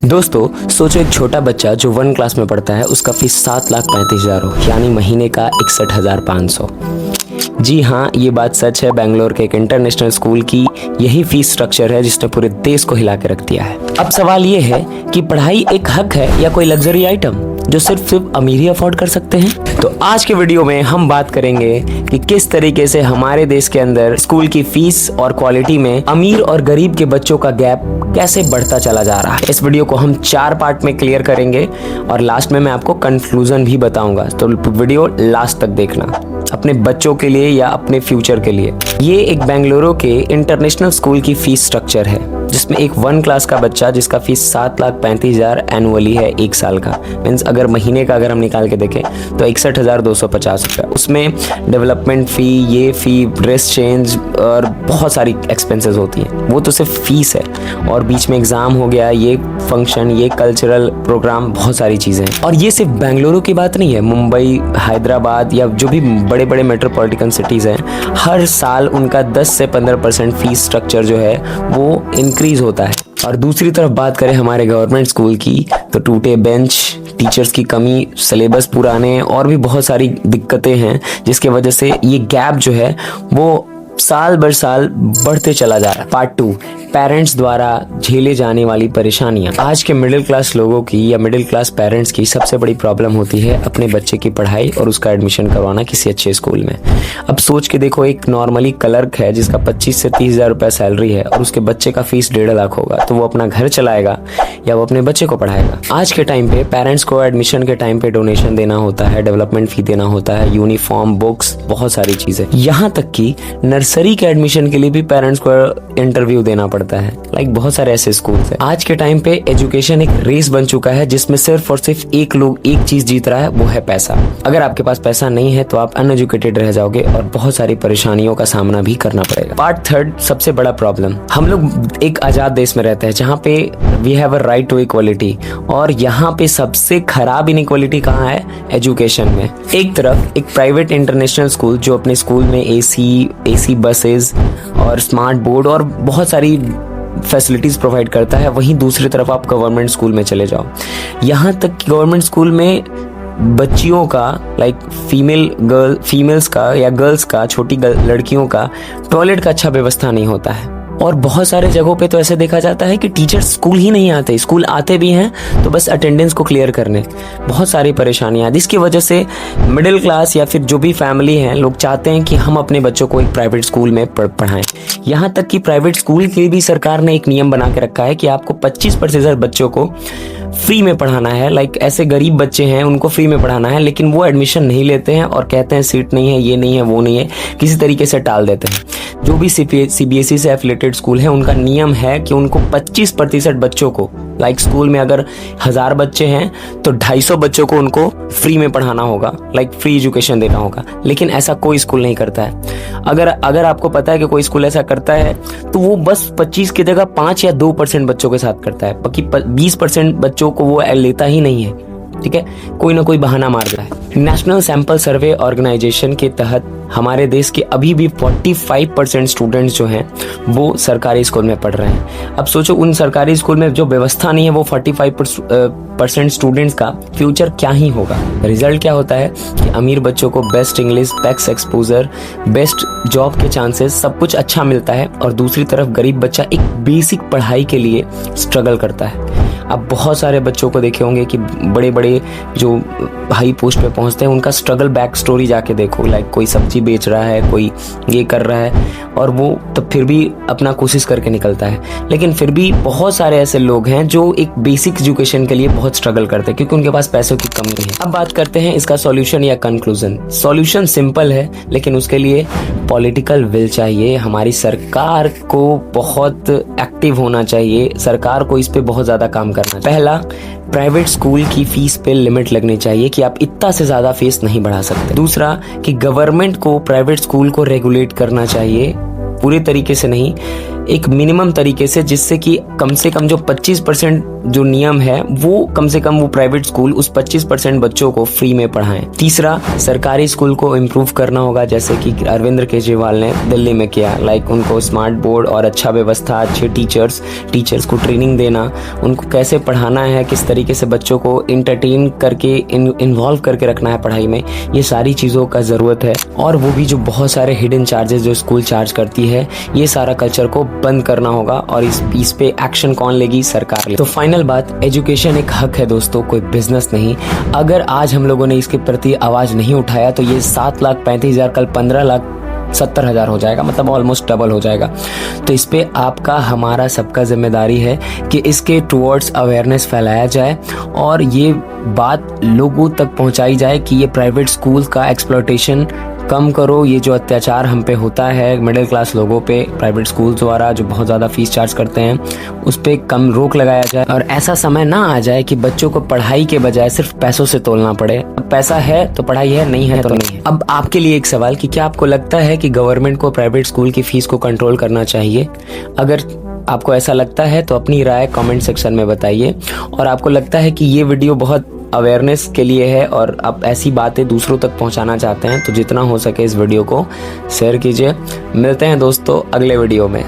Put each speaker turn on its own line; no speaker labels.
दोस्तों सोचो एक छोटा बच्चा जो 1 क्लास में पढ़ता है उसका फीस 7,35,000 हो, यानी महीने का 61,500। जी हाँ, ये बात सच है। बेंगलोर के एक इंटरनेशनल स्कूल की यही फीस स्ट्रक्चर है जिसने पूरे देश को हिला के रख दिया है। अब सवाल ये है कि पढ़ाई एक हक है या कोई लग्जरी आइटम जो सिर्फ अमीर ही अफोर्ड कर सकते हैं। तो आज के वीडियो में हम बात करेंगे कि किस तरीके से हमारे देश के अंदर स्कूल की फीस और क्वालिटी में अमीर और गरीब के बच्चों का गैप कैसे बढ़ता चला जा रहा है। इस वीडियो को हम 4 पार्ट में क्लियर करेंगे और लास्ट में मैं आपको कंक्लूजन भी बताऊंगा, तो वीडियो लास्ट तक देखना अपने बच्चों के लिए या अपने फ्यूचर के लिए। ये एक बेंगलुरु के इंटरनेशनल स्कूल की फीस स्ट्रक्चर है जिसमें एक 1 क्लास का बच्चा जिसका फीस 7,35,000 एनुअली है 1 साल का, मीन्स अगर महीने का अगर हम निकाल के देखें तो 61,250 रुपया। उसमें डेवलपमेंट फ़ी, ये फ़ी, ड्रेस चेंज और बहुत सारी एक्सपेंसेस होती हैं। वो तो सिर्फ फीस है और बीच में एग्ज़ाम हो गया, ये फंक्शन, ये कल्चरल प्रोग्राम, बहुत सारी चीज़ें हैं। और ये सिर्फ बेंगलुरु की बात नहीं है, मुंबई, हैदराबाद या जो भी बड़े बड़े मेट्रोपॉलिटन सिटीज़ हैं, हर साल उनका 10 से 15% फीस स्ट्रक्चर जो है वो इंक्रीज होता है। और दूसरी तरफ बात करें हमारे गवर्नमेंट स्कूल की, तो टूटे बेंच, टीचर्स की कमी, सिलेबस पुराने और भी बहुत सारी दिक्कतें हैं जिसकी वजह से ये गैप जो है वो साल भर साल बढ़ते चला जा रहा है। पार्ट 2, पेरेंट्स द्वारा झेले जाने वाली परेशानियां। आज के मिडिल क्लास लोगों की या मिडिल क्लास पेरेंट्स की सबसे बड़ी प्रॉब्लम होती है अपने बच्चे की पढ़ाई और उसका एडमिशन करवाना किसी अच्छे स्कूल में। अब सोच के देखो, एक नॉर्मली क्लर्क है जिसका 25 से 30,000 रुपया सैलरी है और उसके बच्चे का फीस 1.5 लाख होगा, तो वो अपना घर चलाएगा या वो अपने बच्चे को पढ़ाएगा। आज के टाइम पे पेरेंट्स को एडमिशन के टाइम पे डोनेशन देना होता है, डेवलपमेंट फी देना होता है, यूनिफॉर्म, बुक्स, बहुत सारी चीजें। यहाँ तक कि नर्सरी के एडमिशन के लिए भी पेरेंट्स को इंटरव्यू देना पड़ता है। बहुत सारे ऐसे स्कूल हैं। आज के टाइम पे एजुकेशन एक रेस बन चुका है जिसमें सिर्फ और सिर्फ एक लोग एक चीज जीत रहा है, वो है पैसा। अगर आपके पास पैसा नहीं है तो आप अनएजुकेटेड रह जाओगे और बहुत सारी परेशानियों का सामना भी करना पड़ेगा। पार्ट 3, सबसे बड़ा प्रॉब्लम, हम लोग एक आजाद देश में रहते हैं जहाँ पे we have a right to equality, और यहाँ पे सबसे खराब इनइक्वालिटी कहाँ है? एजुकेशन में। एक तरफ एक प्राइवेट इंटरनेशनल स्कूल जो अपने स्कूल में एसी बसेस और स्मार्ट बोर्ड और बहुत सारी फैसिलिटीज प्रोवाइड करता है, वहीं दूसरी तरफ आप गवर्नमेंट स्कूल में चले जाओ, यहाँ तक कि गवर्नमेंट स्कूल में बच्चियों का फीमेल्स का या गर्ल्स का, छोटी लड़कियों का टॉयलेट का अच्छा व्यवस्था नहीं होता है। और बहुत सारे जगहों पे तो ऐसे देखा जाता है कि टीचर्स स्कूल ही नहीं आते, स्कूल आते भी हैं तो बस अटेंडेंस को क्लियर करने। बहुत सारी परेशानियां, जिसकी वजह से मिडिल क्लास या फिर जो भी फैमिली हैं, लोग चाहते हैं कि हम अपने बच्चों को एक प्राइवेट स्कूल में पढ़ाएं। यहाँ तक कि प्राइवेट स्कूल के लिए भी सरकार ने एक नियम बना के रखा है कि आपको 25% बच्चों को फ्री में पढ़ाना है। ऐसे गरीब बच्चे हैं उनको फ्री में पढ़ाना है, लेकिन वो एडमिशन नहीं लेते हैं और कहते हैं सीट नहीं है, ये नहीं है, वो नहीं है, किसी तरीके से टाल देते हैं। जो भी CBSE से एफिलेटेड स्कूल है उनका नियम है कि उनको 25% बच्चों को, स्कूल में अगर 1000 बच्चे हैं तो 250 बच्चों को उनको फ्री में पढ़ाना होगा, फ्री एजुकेशन देना होगा। लेकिन ऐसा कोई स्कूल नहीं करता है। अगर आपको पता है कि कोई स्कूल ऐसा करता है तो वो बस 25 की जगह 5 या 2% बच्चों के साथ करता है, बाकी 20% बच्चों को वो लेता ही नहीं है। ठीक है, कोई ना कोई बहाना मार रहा है। नेशनल सैंपल सर्वे ऑर्गेनाइजेशन के तहत हमारे देश के अभी भी 45% स्टूडेंट्स जो हैं वो सरकारी स्कूल में पढ़ रहे हैं। अब सोचो, उन सरकारी स्कूल में जो व्यवस्था नहीं है, वो 45% स्टूडेंट्स का फ्यूचर क्या ही होगा। रिजल्ट क्या होता है कि अमीर बच्चों को best English, best exposure, best job के चांसेस, सब कुछ अच्छा मिलता है, और दूसरी तरफ गरीब बच्चा एक बेसिक पढ़ाई के लिए स्ट्रगल करता है। अब बहुत सारे बच्चों को देखे होंगे कि बड़े बड़े जो हाई पोस्ट पे पहुंचते हैं, उनका स्ट्रगल बैक स्टोरी जाके देखो। कोई सब्जी बेच रहा है, कोई ये कर रहा है, और वो तब फिर भी अपना कोशिश करके निकलता है। लेकिन फिर भी बहुत सारे ऐसे लोग हैं जो एक बेसिक एजुकेशन के लिए बहुत स्ट्रगल करते हैं क्योंकि उनके पास पैसों की कमी है। अब बात करते हैं इसका सॉल्यूशन या कंक्लूजन। सॉल्यूशन सिंपल है, लेकिन उसके लिए पॉलिटिकल विल चाहिए। हमारी सरकार को बहुत एक्टिव होना चाहिए, सरकार को इस पे बहुत ज्यादा काम करना चाहिए। पहला, प्राइवेट स्कूल की फीस पे लिमिट लगनी चाहिए कि आप इतना से ज्यादा फीस नहीं बढ़ा सकते। दूसरा, कि गवर्नमेंट को प्राइवेट स्कूल को रेगुलेट करना चाहिए, पूरे तरीके से नहीं, एक मिनिमम तरीके से, जिससे कि कम से कम जो 25% जो नियम है वो कम से कम वो प्राइवेट स्कूल उस 25% बच्चों को फ्री में पढ़ाएं। तीसरा, सरकारी स्कूल को इम्प्रूव करना होगा, जैसे कि अरविंद केजरीवाल ने दिल्ली में किया। लाइक उनको स्मार्ट बोर्ड और अच्छा व्यवस्था, अच्छे टीचर्स को ट्रेनिंग देना, उनको कैसे पढ़ाना है, किस तरीके से बच्चों को इंटरटेन करके इन्वॉल्व करके रखना है पढ़ाई में, ये सारी चीज़ों का ज़रूरत है। और वो भी जो बहुत सारे हिडन चार्जेस जो स्कूल चार्ज करती है, ये सारा कल्चर को बंद करना होगा। और इस पे एक्शन कौन लेगी? सरकार ले। तो फाइनल बात, एजुकेशन एक हक है दोस्तों, कोई बिजनेस नहीं। अगर आज हम लोगों ने इसके प्रति आवाज़ नहीं उठाया तो ये 7,35,000 कल 15,70,000 हो जाएगा, मतलब ऑलमोस्ट डबल हो जाएगा। तो इस पे आपका, हमारा, सबका जिम्मेदारी है कि इसके टुवर्ड्स अवेयरनेस फैलाया जाए और ये बात लोगों तक पहुंचाई जाए कि ये प्राइवेट स्कूल का एक्सप्लॉयटेशन कम करो। ये जो अत्याचार हम पे होता है मिडिल क्लास लोगों पे प्राइवेट स्कूल द्वारा, जो बहुत ज़्यादा फीस चार्ज करते हैं, उस पर कम रोक लगाया जाए। और ऐसा समय ना आ जाए कि बच्चों को पढ़ाई के बजाय सिर्फ पैसों से तोलना पड़े। अब पैसा है तो पढ़ाई है, नहीं है तो नहीं है। अब आपके लिए एक सवाल कि क्या आपको लगता है कि गवर्नमेंट को प्राइवेट स्कूल की फीस को कंट्रोल करना चाहिए? अगर आपको ऐसा लगता है तो अपनी राय कमेंट सेक्शन में बताइए। और आपको लगता है कि ये वीडियो बहुत अवेयरनेस के लिए है और आप ऐसी बातें दूसरों तक पहुंचाना चाहते हैं, तो जितना हो सके इस वीडियो को शेयर कीजिए। मिलते हैं दोस्तों अगले वीडियो में।